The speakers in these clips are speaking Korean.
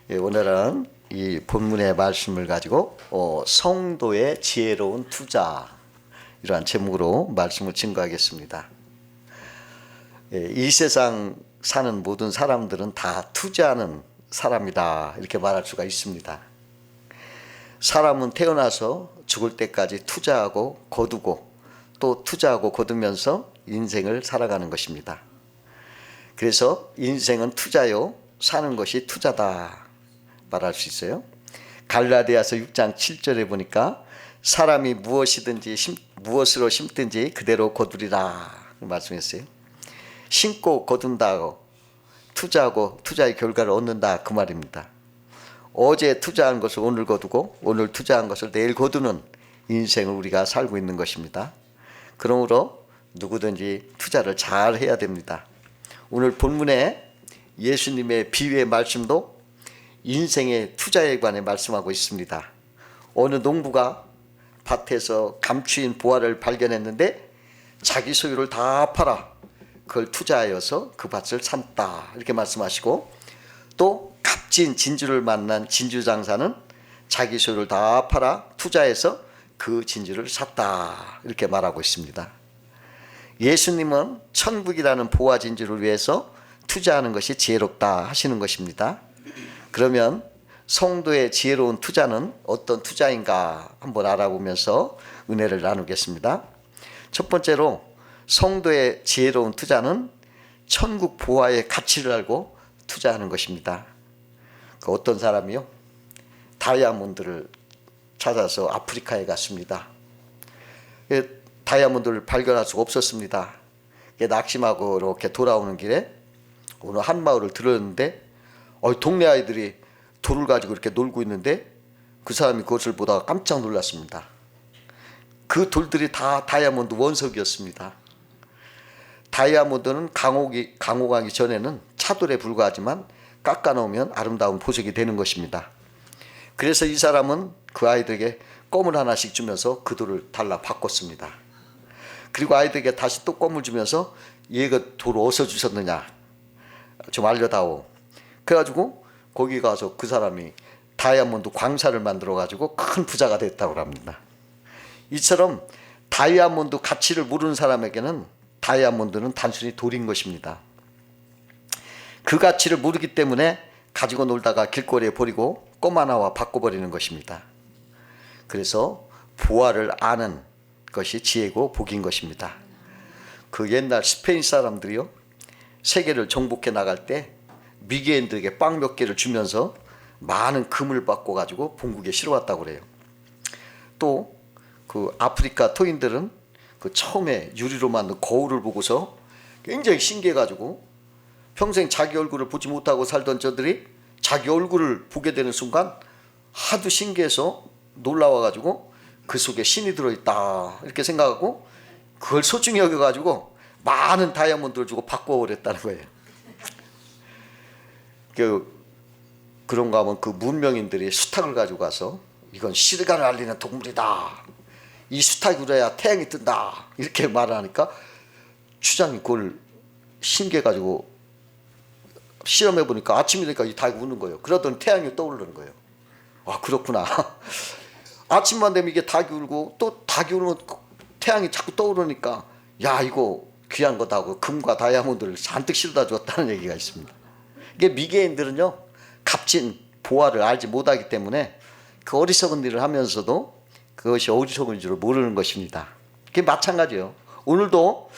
오늘은 이 본문의 말씀을 가지고 성도의 지혜로운 투자, 이러한 제목으로 말씀을 증거하겠습니다. 이 세상 사는 모든 사람들은 다 투자하는 사람이다, 이렇게 말할 수가 있습니다. 사람은 태어나서 죽을 때까지 투자하고 거두고 또 투자하고 거두면서 인생을 살아가는 것입니다. 그래서 인생은 투자요, 사는 것이 투자다 말할 수 있어요. 갈라디아서 6장 7절에 보니까 사람이 무엇으로 심든지 그대로 거두리라 말씀했어요. 심고 거둔다고, 투자하고 투자의 결과를 얻는다, 그 말입니다. 어제 투자한 것을 오늘 거두고 오늘 투자한 것을 내일 거두는 인생을 우리가 살고 있는 것입니다. 그러므로 누구든지 투자를 잘 해야 됩니다. 오늘 본문에 예수님의 비유의 말씀도 인생의 투자에 관해 말씀하고 있습니다. 어느 농부가 밭에서 감추인 보화를 발견했는데 자기 소유를 다 팔아 그걸 투자하여서 그 밭을 샀다, 이렇게 말씀하시고, 또 값진 진주를 만난 진주장사는 자기 소유를 다 팔아 투자해서 그 진주를 샀다, 이렇게 말하고 있습니다. 예수님은 천국이라는 보화 진주를 위해서 투자하는 것이 지혜롭다 하시는 것입니다. 그러면 성도의 지혜로운 투자는 어떤 투자인가 한번 알아보면서 은혜를 나누겠습니다. 첫 번째로, 성도의 지혜로운 투자는 천국 보화의 가치를 알고 투자하는 것입니다. 그 어떤 사람이요, 다이아몬드를 찾아서 아프리카에 갔습니다. 다이아몬드를 발견할 수가 없었습니다. 낙심하고 이렇게 돌아오는 길에 어느 한 마을을 들었는데 동네 아이들이 돌을 가지고 이렇게 놀고 있는데 그 사람이 그것을 보다가 깜짝 놀랐습니다. 그 돌들이 다 다이아몬드 원석이었습니다. 다이아몬드는 강호하기 전에는 차돌에 불과하지만 깎아놓으면 아름다운 보석이 되는 것입니다. 그래서 이 사람은 그 아이들에게 껌을 하나씩 주면서 그 돌을 달라 바꿨습니다. 그리고 아이들에게 다시 또 껌을 주면서 얘가 돌을 어디서 주셨느냐 좀 알려다오. 그래가지고 거기 가서 그 사람이 다이아몬드 광산을 만들어 가지고 큰 부자가 됐다고 합니다. 이처럼 다이아몬드 가치를 모르는 사람에게는 다이아몬드는 단순히 돌인 것입니다. 그 가치를 모르기 때문에 가지고 놀다가 길거리에 버리고 껌 하나와 바꿔버리는 것입니다. 그래서 보화를 아는 것이 지혜고 복인 것입니다. 그 옛날 스페인 사람들이요, 세계를 정복해 나갈 때 미개인들에게 빵 몇 개를 주면서 많은 금을 받고 가지고 본국에 실어왔다고 그래요. 또 그 아프리카 토인들은 그 처음에 유리로 만든 거울을 보고서 굉장히 신기해 가지고 평생 자기 얼굴을 보지 못하고 살던 저들이 자기 얼굴을 보게 되는 순간 하도 신기해서 놀라워 가지고 그 속에 신이 들어있다, 이렇게 생각하고 그걸 소중히 여겨 가지고 많은 다이아몬드를 주고 바꿔버렸다는 거예요. 그런가 하면 그 문명인들이 수탉을 가지고 가서 이건 시간을 알리는 동물이다, 이 수탉이 울어야 태양이 뜬다, 이렇게 말하니까 추장이 그걸 신기해가지고 실험해보니까 아침이 되니까 이 닭이 우는 거예요. 그러더니 태양이 떠오르는 거예요. 아, 그렇구나. 아침만 되면 이게 닭이 울고 또 닭이 울면 태양이 자꾸 떠오르니까 야, 이거 귀한 거다 하고 금과 다이아몬드를 잔뜩 실어다 줬다는 얘기가 있습니다. 이게 미개인들은요, 값진 보화를 알지 못하기 때문에 그 어리석은 일을 하면서도 그것이 어리석은 줄을 모르는 것입니다. 그게 마찬가지예요. 오늘도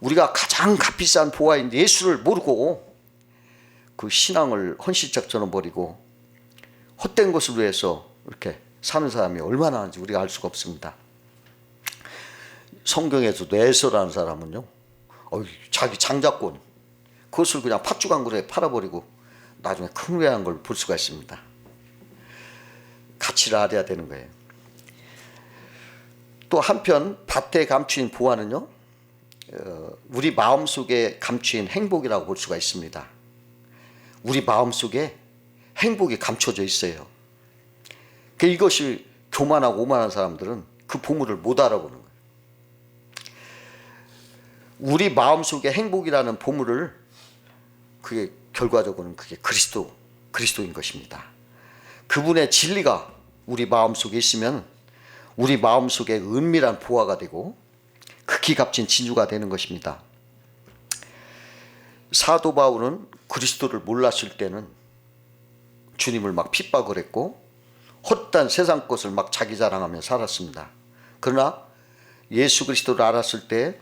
우리가 가장 값비싼 보화인 예수를 모르고 그 신앙을 헌신짝처럼 버리고 헛된 것을 위해서 이렇게 사는 사람이 얼마나 많은지 우리가 알 수가 없습니다. 성경에서도 에서라는 사람은요, 자기 장자권 그것을 그냥 팥주광구리에 팔아버리고 나중에 큰 후회한 걸 볼 수가 있습니다. 가치를 알아야 되는 거예요. 또 한편 밭에 감추인 보화는요, 우리 마음속에 감추인 행복이라고 볼 수가 있습니다. 우리 마음속에 행복이 감춰져 있어요. 이것이 교만하고 오만한 사람들은 그 보물을 못 알아보는 거예요. 우리 마음속에 행복이라는 보물을, 그게 결과적으로는 그게 그리스도, 그리스도인 것입니다. 그분의 진리가 우리 마음속에 있으면 우리 마음속에 은밀한 보화가 되고 극히 값진 진주가 되는 것입니다. 사도 바울은 그리스도를 몰랐을 때는 주님을 막 핍박을 했고 헛된 세상 것을 막 자기 자랑하며 살았습니다. 그러나 예수 그리스도를 알았을 때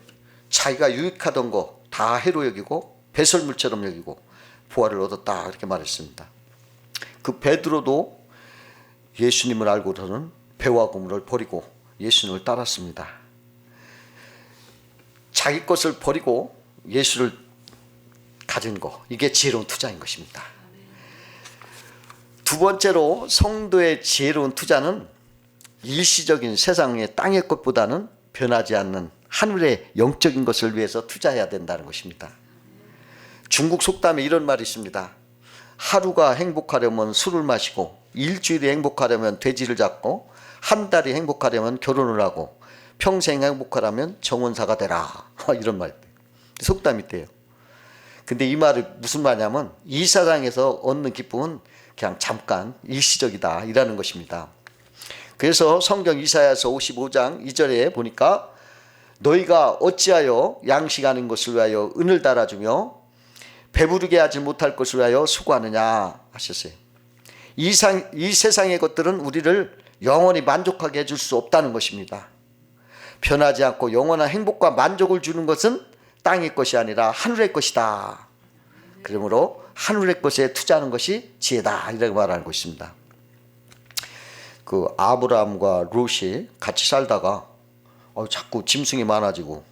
자기가 유익하던 거 다 해로 여기고 배설물처럼 여기고 보화를 얻었다 이렇게 말했습니다. 그 베드로도 예수님을 알고서는 배와 고물을 버리고 예수님을 따랐습니다. 자기 것을 버리고 예수를 가진 거, 이게 지혜로운 투자인 것입니다. 두 번째로 성도의 지혜로운 투자는 일시적인 세상의 땅의 것보다는 변하지 않는 하늘의 영적인 것을 위해서 투자해야 된다는 것입니다. 중국 속담에 이런 말이 있습니다. 하루가 행복하려면 술을 마시고 일주일이 행복하려면 돼지를 잡고 한 달이 행복하려면 결혼을 하고 평생 행복하려면 정원사가 되라. 이런 말, 속담이 있대요. 근데 이 말이 무슨 말이냐면 이 세상에서 얻는 기쁨은 그냥 잠깐 일시적이다 이라는 것입니다. 그래서 성경 이사야서 55장 2절에 보니까 너희가 어찌하여 양식 아닌 것을 위하여 은을 달아주며 배부르게 하지 못할 것을 위하여 수고하느냐 하셨어요. 이 세상의 것들은 우리를 영원히 만족하게 해줄 수 없다는 것입니다. 변하지 않고 영원한 행복과 만족을 주는 것은 땅의 것이 아니라 하늘의 것이다. 그러므로 하늘의 것에 투자하는 것이 지혜다 이라고 말하는 것입니다. 그 아브라함과 롯이 같이 살다가 자꾸 짐승이 많아지고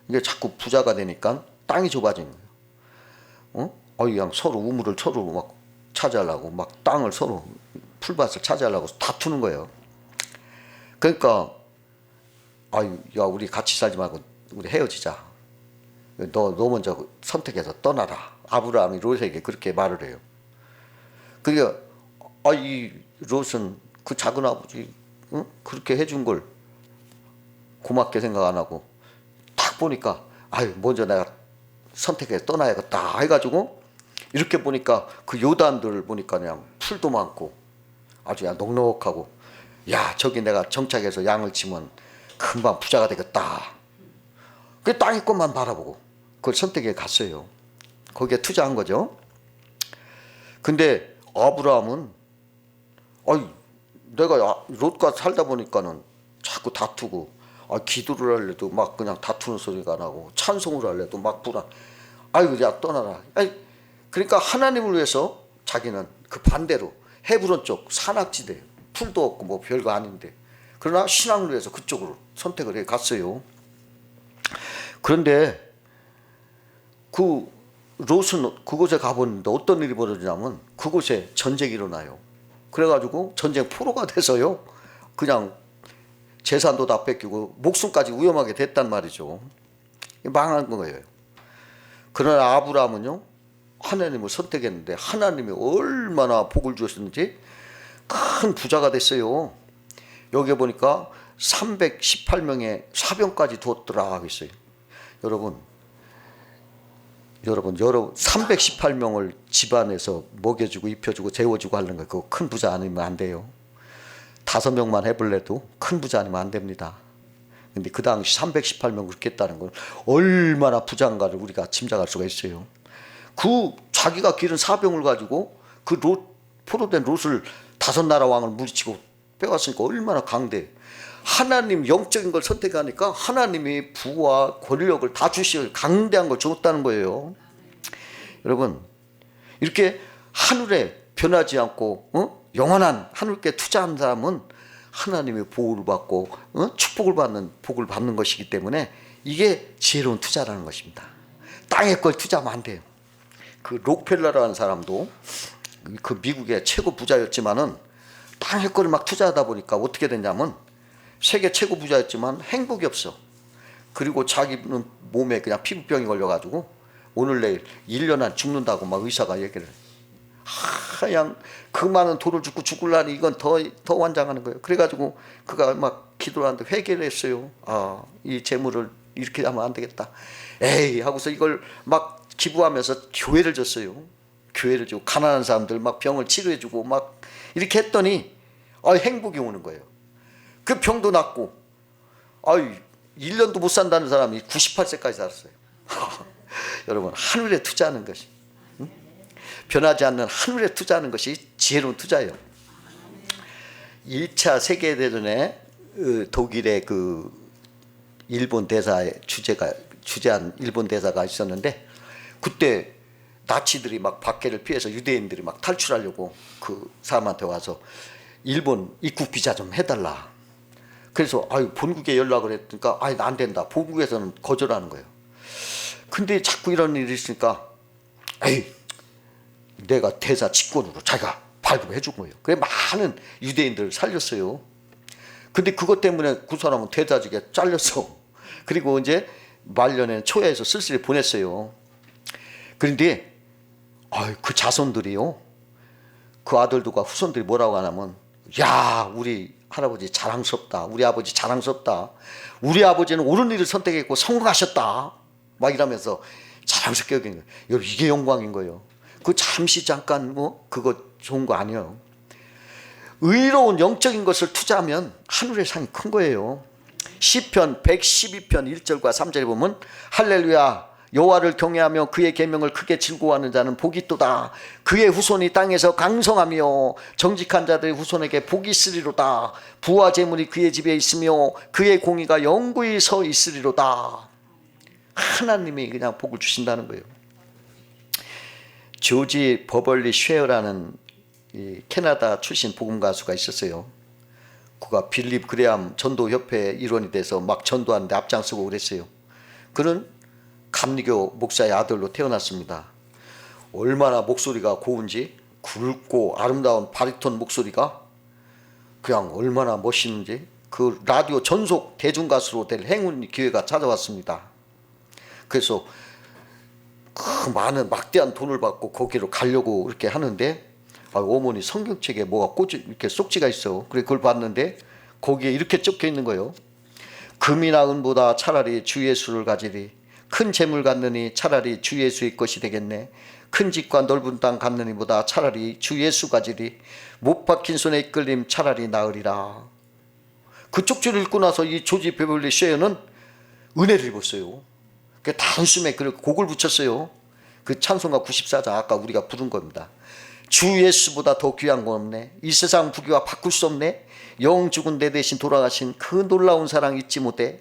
이게 자꾸 부자가 되니까 땅이 좁아진 거예요. 그냥 서로 우물을 서로 막 차지하려고 막 땅을 서로 풀밭을 차지하려고 다투는 거예요. 그러니까 야 우리 같이 살지 말고 우리 헤어지자. 너 먼저 선택해서 떠나라. 아브라함이 롯에게 그렇게 말을 해요. 그러니까 이 롯은 그 작은 아버지 그렇게 해준 걸 고맙게 생각 안 하고 딱 보니까 먼저 내가 선택해서 떠나야겠다 해가지고 이렇게 보니까 그 요단들 보니까 그냥 풀도 많고 아주 넉넉하고 야 저기 내가 정착해서 양을 치면 금방 부자가 되겠다. 그 땅의 것만 바라보고 그걸 선택해 갔어요. 거기에 투자한 거죠. 근데 아브라함은 내가 롯과 살다 보니까는 자꾸 다투고 기도를 하려도 막 그냥 다투는 소리가 나고 찬송을 하려도 막 불안. 야 떠나라. 그러니까 하나님을 위해서 자기는 그 반대로 헤브론 쪽 산악지대 풀도 없고 뭐 별거 아닌데 그러나 신앙을 위해서 그쪽으로 선택을 해 갔어요. 그런데 그 롯은 그곳에 가보는데 어떤 일이 벌어지냐면 그곳에 전쟁이 일어나요. 그래가지고 전쟁 포로가 돼서요 그냥 재산도 다 뺏기고 목숨까지 위험하게 됐단 말이죠. 망한 거예요. 그러나 아브라함은요 하나님을 선택했는데 하나님이 얼마나 복을 주셨는지 큰 부자가 됐어요. 여기 보니까 318명의 사병까지 두었더라 하고 있어요. 여러분 318명을 집안에서 먹여주고 입혀주고 재워주고 하는 거 그거 큰 부자 아니면 안 돼요. 5명만 해볼래도 큰 부자 아니면 안 됩니다. 근데 그 당시 318명 그렇게 했다는 건 얼마나 부자인가를 우리가 짐작할 수가 있어요. 그 자기가 기른 사병을 가지고 그 포로된 롯을 5나라 왕을 물리치고 빼왔으니까 얼마나 강대. 하나님 영적인 걸 선택하니까 하나님이 부와 권력을 다 주시고 강대한 걸 줬다는 거예요. 여러분 이렇게 하늘에 변하지 않고 영원한 하늘께 투자한 사람은 하나님의 보호를 받고 축복을 받는 복을 받는 것이기 때문에 이게 지혜로운 투자라는 것입니다. 땅의 걸 투자하면 안 돼요. 그 록펠러라는 사람도 그 미국의 최고 부자였지만은 땅의 거를 막 투자하다 보니까 어떻게 됐냐면 세계 최고 부자였지만 행복이 없어. 그리고 자기는 몸에 그냥 피부병이 걸려가지고 오늘 내일 1년 안 죽는다고 막 의사가 얘기를 해. 그냥 그 많은 돈을 주고 죽을라니 이건 더 환장하는 거예요. 그래가지고 그가 막 기도하는데 회개를 했어요. 이 재물을 이렇게 하면 안 되겠다. 에이 하고서 이걸 막 기부하면서 교회를 졌어요. 교회를 주고 가난한 사람들 막 병을 치료해주고 막 이렇게 했더니 행복이 오는 거예요. 그 병도 낫고 1년도 못 산다는 사람이 98세까지 살았어요. 여러분, 하늘에 투자하는 것이, 변하지 않는 하늘에 투자하는 것이 지혜로운 투자예요. 1차 세계대전에 독일의 그 일본 대사의 주재한 일본 대사가 있었는데, 그때 나치들이 막 박해를 피해서 유대인들이 막 탈출하려고 그 사람한테 와서 일본 입국 비자 좀 해달라. 그래서 본국에 연락을 했으니까 안 된다. 본국에서는 거절하는 거예요. 근데 자꾸 이런 일이 있으니까 내가 대사 직권으로 자기가 발급해 준 거예요. 그래 많은 유대인들을 살렸어요. 근데 그것 때문에 그 사람은 대사직에 잘렸어. 그리고 이제 말년에는 초야에서 쓸쓸히 보냈어요. 그런데 그 자손들이요, 그 아들들과 후손들이 뭐라고 하냐면, 야, 우리 할아버지 자랑스럽다, 우리 아버지 자랑스럽다, 우리 아버지는 옳은 일을 선택했고 성공하셨다, 막 이러면서 자랑스럽게 여기는 거예요. 여러분, 이게 영광인 거예요. 그 잠시 잠깐 그거 좋은 거 아니에요. 의로운 영적인 것을 투자하면 하늘의 상이 큰 거예요. 시편 112편 1절과 3절에 보면, 할렐루야, 여호와를 경외하며 그의 계명을 크게 즐거워하는 자는 복이 있도다. 그의 후손이 땅에서 강성하며 정직한 자들의 후손에게 복이 있으리로다. 부와 재물이 그의 집에 있으며 그의 공의가 영구히 서 있으리로다. 하나님이 그냥 복을 주신다는 거예요. 조지 버벌리 쉐어라는 이 캐나다 출신 복음 가수가 있었어요. 그가 빌립 그레암 전도협회 일원이 돼서 막 전도하는데 앞장서고 그랬어요. 그는 감리교 목사의 아들로 태어났습니다. 얼마나 목소리가 고운지, 굵고 아름다운 바리톤 목소리가 그냥 얼마나 멋있는지, 그 라디오 전속 대중가수로 될 행운 기회가 찾아왔습니다. 그래서 그 많은 막대한 돈을 받고 거기로 가려고 이렇게 하는데, 어머니 성경책에 뭐가 이렇게 쪽지가 있어. 그래 그걸 봤는데 거기에 이렇게 적혀 있는 거예요. 금이나 은보다 차라리 주 예수를 가지리. 큰 재물 갖느니 차라리 주 예수의 것이 되겠네. 큰 집과 넓은 땅 갖느니보다 차라리 주 예수 가지리. 못 박힌 손에 이끌림 차라리 나으리라. 그 쪽지를 읽고 나서 이 조지 베벌리 쉐어는 은혜를 입었어요. 그 단숨에 그 곡을 붙였어요. 그 찬송가 94장 아까 우리가 부른 겁니다. 주 예수보다 더 귀한 건 없네. 이 세상 부귀와 바꿀 수 없네. 영 죽은 내 대신 돌아가신 그 놀라운 사랑 잊지 못해.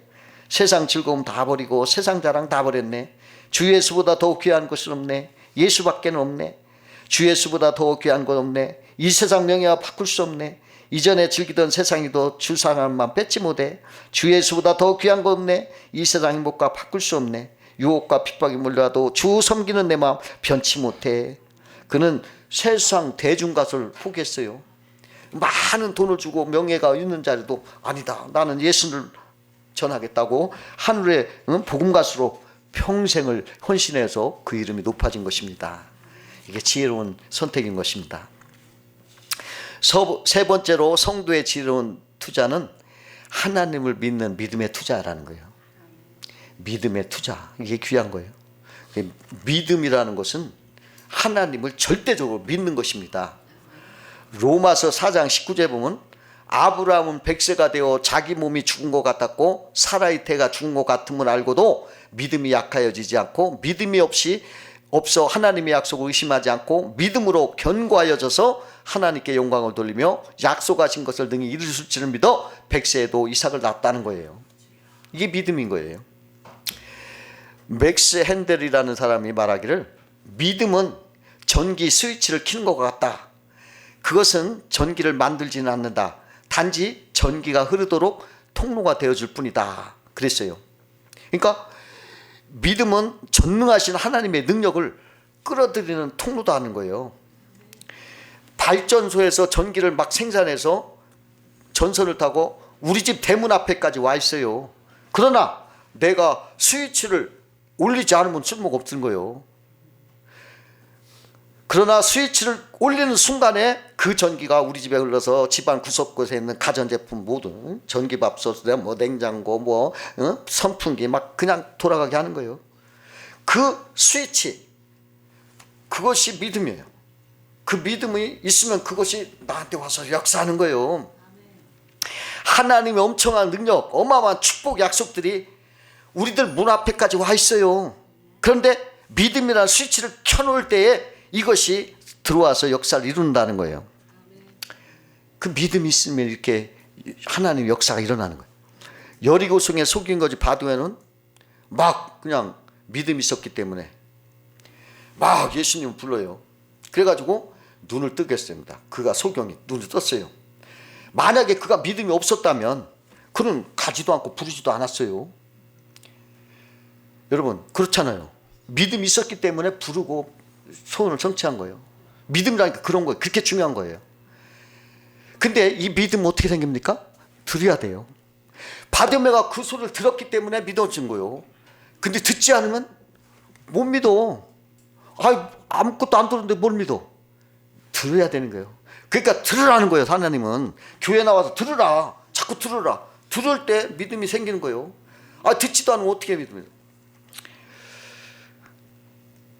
세상 즐거움 다 버리고 세상 자랑 다 버렸네. 주 예수보다 더 귀한 것은 없네. 예수밖에는 없네. 주 예수보다 더 귀한 건 없네. 이 세상 명예와 바꿀 수 없네. 이전에 즐기던 세상이도 주 사랑만 뺏지 못해. 주 예수보다 더 귀한 건 없네. 이 세상 행복과 바꿀 수 없네. 유혹과 핍박이 몰려와도 주 섬기는 내 마음 변치 못해. 그는 세상 대중가수를 포기했어요. 많은 돈을 주고 명예가 있는 자리도 아니다, 나는 예수를 전하겠다고 하늘의 복음가수로 평생을 헌신해서 그 이름이 높아진 것입니다. 이게 지혜로운 선택인 것입니다. 세 번째로 성도의 지혜로운 투자는 하나님을 믿는 믿음의 투자라는 거예요. 믿음의 투자, 이게 귀한 거예요. 믿음이라는 것은 하나님을 절대적으로 믿는 것입니다. 로마서 4장 19절에 보면, 아브라함은 100세가 되어 자기 몸이 죽은 것 같았고 사라의 태가 죽은 것 같음을 알고도 믿음이 약하여지지 않고 믿음이 없어 하나님의 약속을 의심하지 않고 믿음으로 견고하여져서 하나님께 영광을 돌리며 약속하신 것을 능히 이룰 줄을 믿어 100세에도 이삭을 낳았다는 거예요. 이게 믿음인 거예요. 맥스 핸델이라는 사람이 말하기를, 믿음은 전기 스위치를 켜는 것 같다. 그것은 전기를 만들지는 않는다. 단지 전기가 흐르도록 통로가 되어줄 뿐이다. 그랬어요. 그러니까 믿음은 전능하신 하나님의 능력을 끌어들이는 통로도 하는 거예요. 발전소에서 전기를 막 생산해서 전선을 타고 우리 집 대문 앞에까지 와 있어요. 그러나 내가 스위치를 올리지 않으면 쓸모가 없는 거예요. 그러나 스위치를 올리는 순간에 그 전기가 우리 집에 흘러서 집안 구석구석에 있는 가전제품 모두, 전기밥솥, 냉장고, 선풍기 막 그냥 돌아가게 하는 거예요. 그 스위치, 그것이 믿음이에요. 그 믿음이 있으면 그것이 나한테 와서 역사하는 거예요. 하나님의 엄청난 능력, 어마어마한 축복 약속들이 우리들 문 앞에까지 와 있어요. 그런데 믿음이라는 스위치를 켜놓을 때에 이것이 들어와서 역사를 이룬다는 거예요. 그 믿음이 있으면 이렇게 하나님의 역사가 일어나는 거예요. 여리고성에 속인 거지 바도에는 막 그냥 믿음이 있었기 때문에 막 예수님을 불러요. 그래가지고 눈을 뜨게 했습니다. 그가 소경이 눈을 떴어요. 만약에 그가 믿음이 없었다면 그는 가지도 않고 부르지도 않았어요. 여러분 그렇잖아요. 믿음이 있었기 때문에 부르고 소원을 성취한 거예요. 믿음이라니까 그런 거예요. 그렇게 중요한 거예요. 근데 이 믿음은 어떻게 생깁니까? 들어야 돼요. 바디메가 그 소리를 들었기 때문에 믿어진 거예요. 근데 듣지 않으면 못 믿어. 아무것도 안 들었는데 뭘 믿어? 들어야 되는 거예요. 그러니까 들으라는 거예요. 하나님은 교회 나와서 들으라. 자꾸 들으라. 들을 때 믿음이 생기는 거예요. 듣지도 않으면 어떻게 믿음이에요?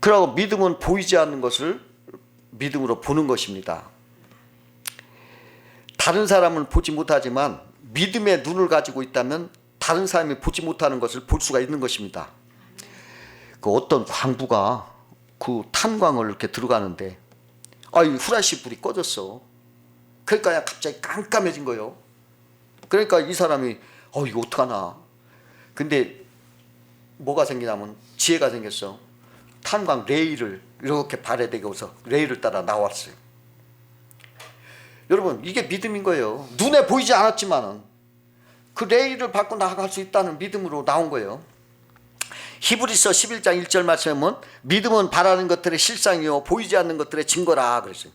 그러고 믿음은 보이지 않는 것을 믿음으로 보는 것입니다. 다른 사람은 보지 못하지만 믿음의 눈을 가지고 있다면 다른 사람이 보지 못하는 것을 볼 수가 있는 것입니다. 그 어떤 광부가 그 탄광을 이렇게 들어가는데 후라시 불이 꺼졌어. 그러니까 갑자기 깜깜해진 거예요. 그러니까 이 사람이 이거 어떡하나. 근데 뭐가 생기냐면 지혜가 생겼어. 탄광 레일을 이렇게 발에 대고서 레일을 따라 나왔어요. 여러분 이게 믿음인 거예요. 눈에 보이지 않았지만은 그 레일을 밟고 나아갈 수 있다는 믿음으로 나온 거예요. 히브리서 11장 1절 말씀에 보면 믿음은 바라는 것들의 실상이요 보이지 않는 것들의 증거라 그랬어요.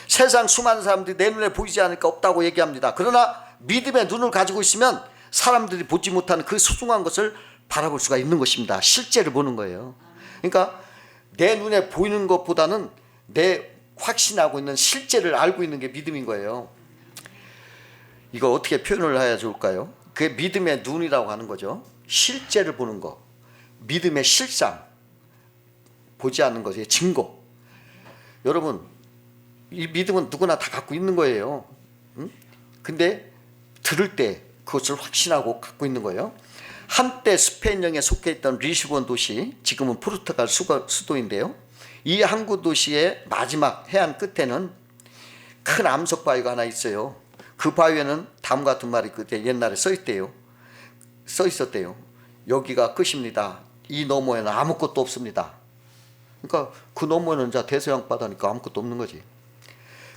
세상 수많은 사람들이 내 눈에 보이지 않으니까 없다고 얘기합니다. 그러나 믿음의 눈을 가지고 있으면 사람들이 보지 못하는 그 소중한 것을 바라볼 수가 있는 것입니다. 실제를 보는 거예요. 그러니까 내 눈에 보이는 것보다는 내 확신하고 있는 실제를 알고 있는 게 믿음인 거예요. 이거 어떻게 표현을 해야 좋을까요? 그게 믿음의 눈이라고 하는 거죠. 실제를 보는 거. 믿음의 실상. 보지 않는 것의 증거. 여러분 이 믿음은 누구나 다 갖고 있는 거예요. 근데 들을 때 그것을 확신하고 갖고 있는 거예요. 한때 스페인령에 속해 있던 리스본 도시, 지금은 포르투갈 수도인데요. 이 항구 도시의 마지막 해안 끝에는 큰 암석 바위가 하나 있어요. 그 바위에는 다음 같은 말이 그때 옛날에 써 있었대요. 여기가 끝입니다. 이 너머에는 아무것도 없습니다. 그러니까 그 너머에는 대서양 바다니까 아무것도 없는 거지.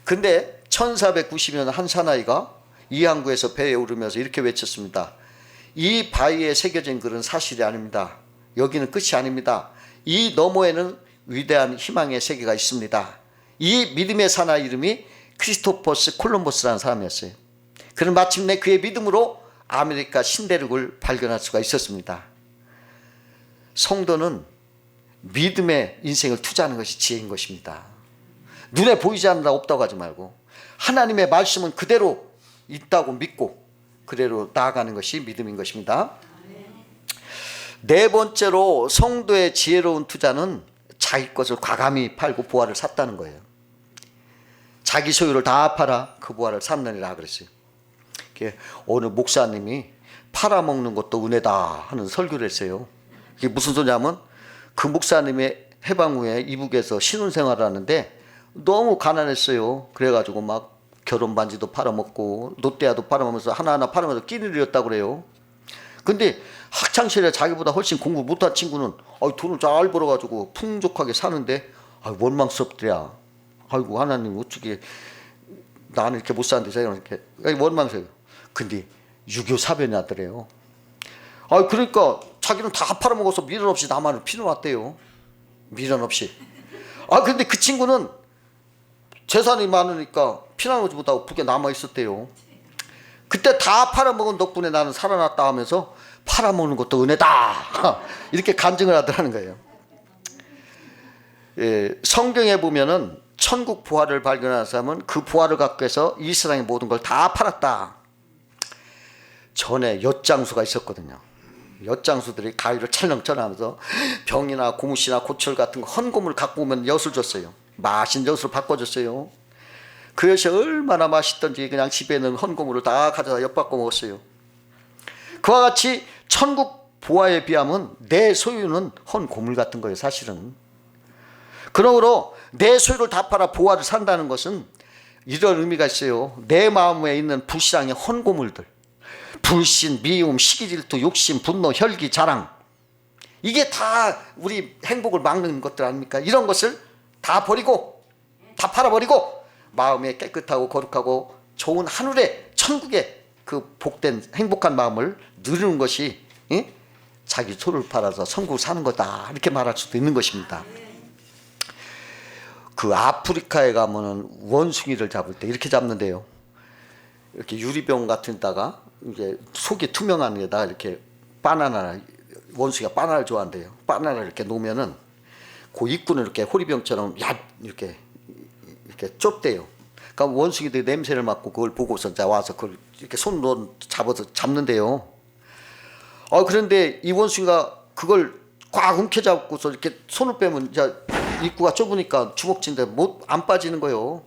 근데 1490년 한 사나이가 이 항구에서 배에 오르면서 이렇게 외쳤습니다. 이 바위에 새겨진 글은 사실이 아닙니다. 여기는 끝이 아닙니다. 이 너머에는 위대한 희망의 세계가 있습니다. 이 믿음의 사나이 이름이 크리스토퍼스 콜럼버스라는 사람이었어요. 그는 마침내 그의 믿음으로 아메리카 신대륙을 발견할 수가 있었습니다. 성도는 믿음의 인생을 투자하는 것이 지혜인 것입니다. 눈에 보이지 않는다 없다고 하지 말고 하나님의 말씀은 그대로 있다고 믿고 그대로 나아가는 것이 믿음인 것입니다. 네 번째로 성도의 지혜로운 투자는 자기 것을 과감히 팔고 보화를 샀다는 거예요. 자기 소유를 다 팔아 그 보화를 샀느니라 그랬어요. 어느 목사님이 팔아먹는 것도 은혜다 하는 설교를 했어요. 이게 무슨 소리냐면 그 목사님의 해방 후에 이북에서 신혼생활을 하는데 너무 가난했어요. 그래가지고 막 결혼 반지도 팔아먹고 롯데야도 팔아먹으면서 하나하나 팔아먹으면서 끼니를 렸다고 그래요. 근데 학창시절에 자기보다 훨씬 공부 못한 친구는 돈을 잘 벌어가지고 풍족하게 사는데 원망스럽더라. 아이고 하나님 어떻게 나는 이렇게 못 사는데 제가 이렇게 원망스러워요. 근데 유교 사변이 나더래요. 그러니까 자기는 다 팔아먹어서 미련 없이 나만을 피워놨대요. 미련 없이. 근데 그 친구는 재산이 많으니까 피난오지 못하고 북에 남아있었대요. 그때 다 팔아먹은 덕분에 나는 살아났다 하면서 팔아먹는 것도 은혜다 이렇게 간증을 하더라는 거예요. 성경에 보면은 천국 부활을 발견한 사람은 그 부활을 갖고 해서 이 세상의 모든 걸 다 팔았다. 전에 엿장수가 있었거든요. 엿장수들이 가위를 찰렁찰렁하면서 병이나 고무신이나 고철 같은 거 헌금을 갖고 오면 엿을 줬어요. 맛있는 엿으로 바꿔줬어요. 그 엿이 얼마나 맛있던지 그냥 집에 있는 헌금으로 다 가져다 엿바꿔 먹었어요. 그와 같이 천국 보화에 비하면 내 소유는 헌고물 같은 거예요. 사실은. 그러므로 내 소유를 다 팔아 보화를 산다는 것은 이런 의미가 있어요. 내 마음에 있는 불신앙의 헌고물들, 불신, 미움, 시기, 질투, 욕심, 분노, 혈기, 자랑, 이게 다 우리 행복을 막는 것들 아닙니까? 이런 것을 다 버리고 다 팔아버리고 마음에 깨끗하고 거룩하고 좋은 하늘의 천국의 그 복된 행복한 마음을 누리는 것이 자기 소를 팔아서 천국 사는 거다, 이렇게 말할 수도 있는 것입니다. 그 아프리카에 가면은 원숭이를 잡을 때 이렇게 잡는데요. 이렇게 유리병 같은 데다가 이제 속이 투명한 데다가 이렇게 바나나, 원숭이가 바나나를 좋아한대요. 바나나를 이렇게 놓으면은 그 입구는 이렇게 호리병처럼 이렇게 좁대요. 그러니까 원숭이들이 냄새를 맡고 그걸 보고서 와서 그걸 이렇게 손으로 잡아서 잡는데요. 그런데 이 원숭이가 그걸 꽉 움켜잡고서 이렇게 손을 빼면 이제 입구가 좁으니까 주먹진데 안 빠지는 거예요.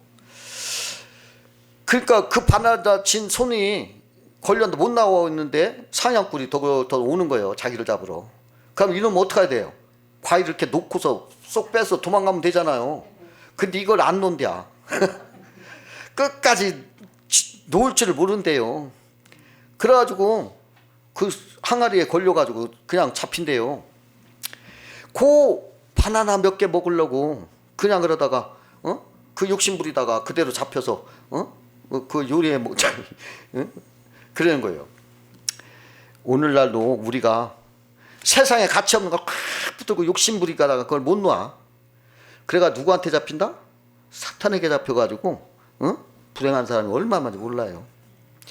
그러니까 그 바나나 진 손이 걸렸는데 못 나와 있는데 사냥꾼이 더 오는 거예요. 자기를 잡으러. 그럼 이놈은 어떻게 해야 돼요? 과일 이렇게 놓고서 쏙 빼서 도망가면 되잖아요. 근데 이걸 안 놓는대야. 끝까지 놓을 줄을 모른대요. 그래가지고 그 항아리에 걸려가지고 그냥 잡힌대요. 그 바나나 몇 개 먹으려고 그냥 그러다가 그 욕심 부리다가 그대로 잡혀서 그 요리에 그러는 거예요. 오늘날도 우리가 세상에 가치 없는 걸 콱 붙들고 욕심 부리다가 그걸 못 놔. 그래가 누구한테 잡힌다? 사탄에게 잡혀가지고 불행한 사람이 얼마만지 몰라요.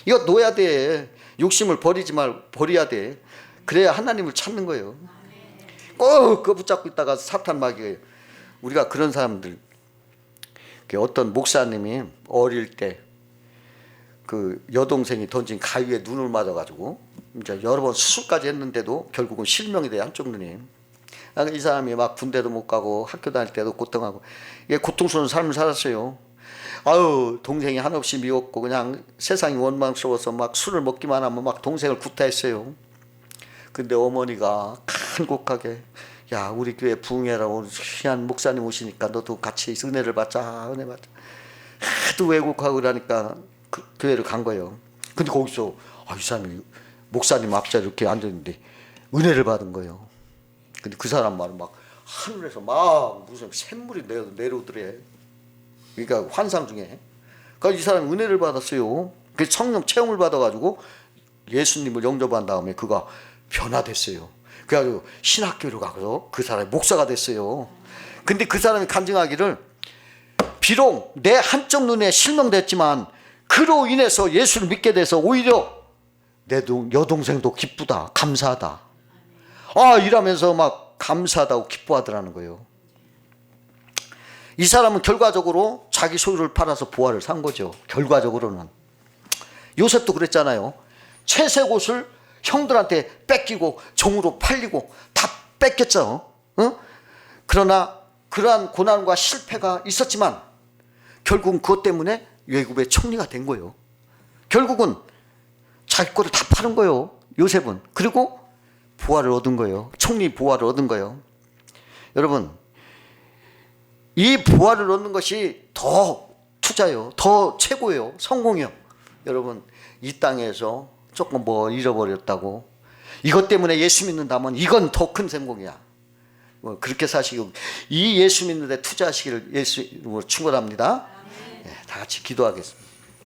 이거 놓아야 돼. 욕심을 버려야 돼. 그래야 하나님을 찾는 거예요. 꼭 그거 붙잡고 있다가 사탄 마귀예요. 우리가 그런 사람들, 어떤 목사님이 어릴 때 그 여동생이 던진 가위에 눈을 맞아가지고 이제 여러 번 수술까지 했는데도 결국은 실명이 돼요. 한쪽 눈이. 이 사람이 막 군대도 못 가고 학교 다닐 때도 고통하고 고통스러운 삶을 살았어요. 동생이 한없이 미웠고 그냥 세상이 원망스러워서 막 술을 먹기만 하면 막 동생을 구타했어요. 근데 어머니가 간곡하게, 야, 우리 교회 부흥회라고 귀한 목사님 오시니까 너도 같이 은혜를 받자, 은혜 받자. 하도 왜곡하고 그러니까 그 교회를 간 거예요. 근데 거기서 이 사람이 목사님 앞자리에 이렇게 앉았는데 은혜를 받은 거예요. 근데 그 사람 말은 막 하늘에서 막 무슨 샘물이 내려오더래. 그러니까 환상 중에. 그러니까 이 사람이 은혜를 받았어요. 그 성령 체험을 받아가지고 예수님을 영접한 다음에 그가 변화됐어요. 그래가지고 신학교를 가서 그 사람이 목사가 됐어요. 근데 그 사람이 간증하기를, 비록 내 한쪽 눈에 실명됐지만 그로 인해서 예수를 믿게 돼서 오히려 내 여동생도 기쁘다, 감사하다. 이러면서 막 감사하다고 기뻐하더라는 거예요. 이 사람은 결과적으로 자기 소유를 팔아서 보화를 산 거죠. 결과적으로는. 요셉도 그랬잖아요. 채색 옷을 형들한테 뺏기고 종으로 팔리고 다 뺏겼죠. 그러나 그러한 고난과 실패가 있었지만 결국은 그것 때문에 외국의 총리가 된 거예요. 결국은 자기 거를 다 파는 거예요. 요셉은. 그리고 보화를 얻은 거예요. 총리 보화를 얻은 거예요. 여러분, 이 보화를 얻는 것이 더 투자요, 더 최고예요. 성공이요. 여러분, 이 땅에서 조금 뭐 잃어버렸다고 이것 때문에 예수 믿는다면 이건 더 큰 성공이야. 그렇게 사시고 이 예수 믿는 데 투자하시기를 예수 이름으로 축원합니다. 다 같이 기도하겠습니다.